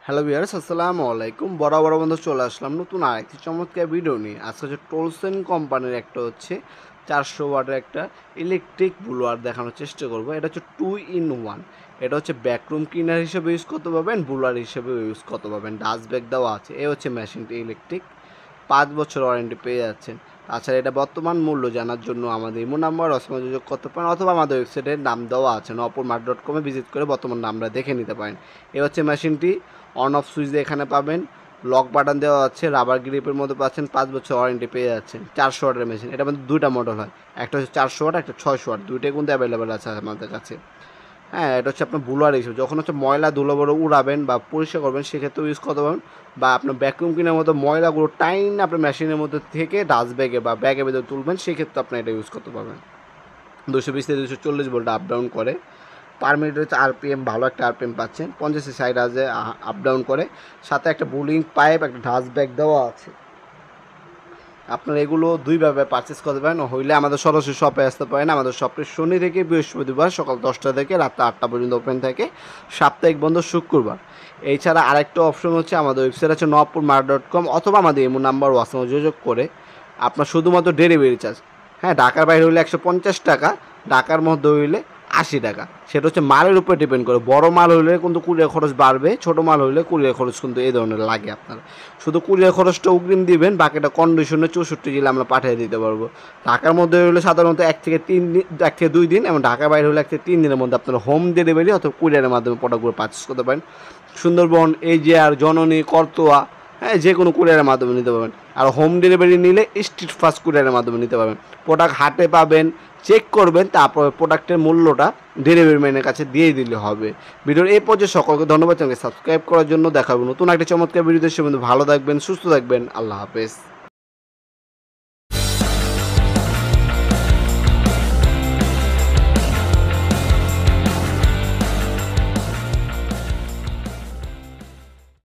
Hello viewers, আসসালামু আলাইকুম। বড় বন্ধু চলে আসলাম নতুন আরেকটি চমৎকার ভিডিও নিয়ে। আজকে হচ্ছে টোলসেন কোম্পানির একটা হচ্ছে 400 ওয়াটের একটা ইলেকট্রিক ব্লোয়ার দেখানোর চেষ্টা করব। এটা হচ্ছে 2 in 1। এটা হচ্ছে ব্যাকরুম ক্লিনার হিসেবে ইউজ করতে পারবেন, ব্লোয়ার হিসেবে ইউজ করতে পারবেন। ডাস্ট ব্যাগ দেওয়া আছে। এই হচ্ছে মেশিনটি ইলেকট্রিক, 5 বছর ওয়ারেন্টি পেয়ে যাচ্ছেন। তাছাড়া এটা বর্তমান মূল্য জানার জন্য আমাদের ইমো নাম্বার অসময় যোগাযোগ করতে পারেন, অথবা আমাদের ওয়েবসাইটের নাম দেওয়া আছে নপুরমার্ট.com-এ ভিজিট করে বর্তমান নামটা দেখে নিতে পারেন। এই হচ্ছে মেশিনটি, অন অফ সুইচ দিয়ে এখানে পাবেন, লক বাটন দেওয়া আছে, রাবার গ্রিপের মধ্যে পাচ্ছেন, 5 বছর ওয়ারেন্টি পেয়ে যাচ্ছেন। 400 ওয়াটের মেশিন, এটার মধ্যে দুইটা মডেল হয়, একটা হচ্ছে 400 ওয়াট, একটা 600 ওয়াট, দুইটাই কিন্তু অ্যাভেলেবেল আছে আমাদের কাছে। হ্যাঁ, এটা হচ্ছে আপনার ব্লোয়ার হিসেবে যখন হচ্ছে ময়লা ধুলোগুলো উড়াবেন বা পরিষ্কার করবেন সেক্ষেত্রে ইউজ করতে পারেন, বা আপনার ভ্যাকুয়াম ক্লিনারের মতো ময়লাগুলো টাইন আপনার মেশিনের মধ্যে থেকে ডাস্ট ব্যাগে বা ব্যাগের ভেতরে তুলবেন, সেক্ষেত্রে আপনি এটা ইউজ করতে পারবেন। 220 থেকে 240 ভোল্ট আপ ডাউন করে, পার মিনিট হচ্ছে আরপিএম, ভালো একটা আরপিএম পাচ্ছেন, 50 আজে আপ ডাউন করে, সাথে একটা বুলিং পাইপ, একটা ডাস্ট ব্যাগ দেওয়া আছে। আপনারা এগুলো দুইভাবে পারচেস করতে পারেন, হইলে আমাদের সরাসরি শপে আসতে পারেন। আমাদের শপে শনি থেকে বৃহস্পতিবার সকাল 10টা থেকে রাত 8টা পর্যন্ত ওপেন থাকে, সাপ্তাহিক বন্ধ শুক্রবার। এছাড়া আরেকটা অপশন হচ্ছে আমাদের ওয়েবসাইট আছে নপুরমার্ট.com, অথবা আমাদের ইমো নাম্বার হোয়াটসঅ্যাপে যোগাযোগ করে আপনার শুধুমাত্র ডেলিভারি চার্জ, হ্যাঁ, ঢাকার বাইরে হইলে 150 টাকা, ঢাকার মধ্যে হইলে 80 টাকা। সেটা হচ্ছে মালের উপরে ডিপেন্ড করে। বড় মাল হইলে কিন্তু কুরিয়ার খরচ বাড়বে, ছোটো মাল হইলে কুরিয়ার খরচ কিন্তু এই ধরনের লাগে আপনার। শুধু কুরিয়ার খরচটা অগ্রিম দিবেন, বাকিটা কন্ডিশনে 64 জেলা আমরা পাঠিয়ে দিতে পারবো। ঢাকার মধ্যে হলে সাধারণত 1 থেকে 2 দিন, এবং ঢাকার বাইরে হলে 1 থেকে 3 দিনের মধ্যে আপনারা হোম ডেলিভারি অথবা কুরিয়ারের মাধ্যমে প্রোডাক্টগুলো পারচেস করতে পারেন। সুন্দরবন, এজিআর, জননী, করতোয়া, হ্যাঁ, যে কোনো কুরিয়ারের মাধ্যমে নিতে পারবেন। আর হোম ডেলিভারি নিলে স্ট্রিট ফাস্ট কুরিয়ারের মাধ্যমে নিতে পারবেন। প্রোডাক্ট হাতে পাবেন, চেক করবেন, তারপর প্রোডাক্টের মূল্যটা ডেলিভারি ম্যানের কাছে দিয়ে দিলে হবে। ভিডিওর এই পর্যায়ে সকলকে ধন্যবাদ, চ্যানেলকে সাবস্ক্রাইব করার জন্য। দেখা হবে নতুন একটা চমৎকার ভিডিওতে। সে ভালো থাকবেন, সুস্থ থাকবেন, আল্লাহ হাফেজ।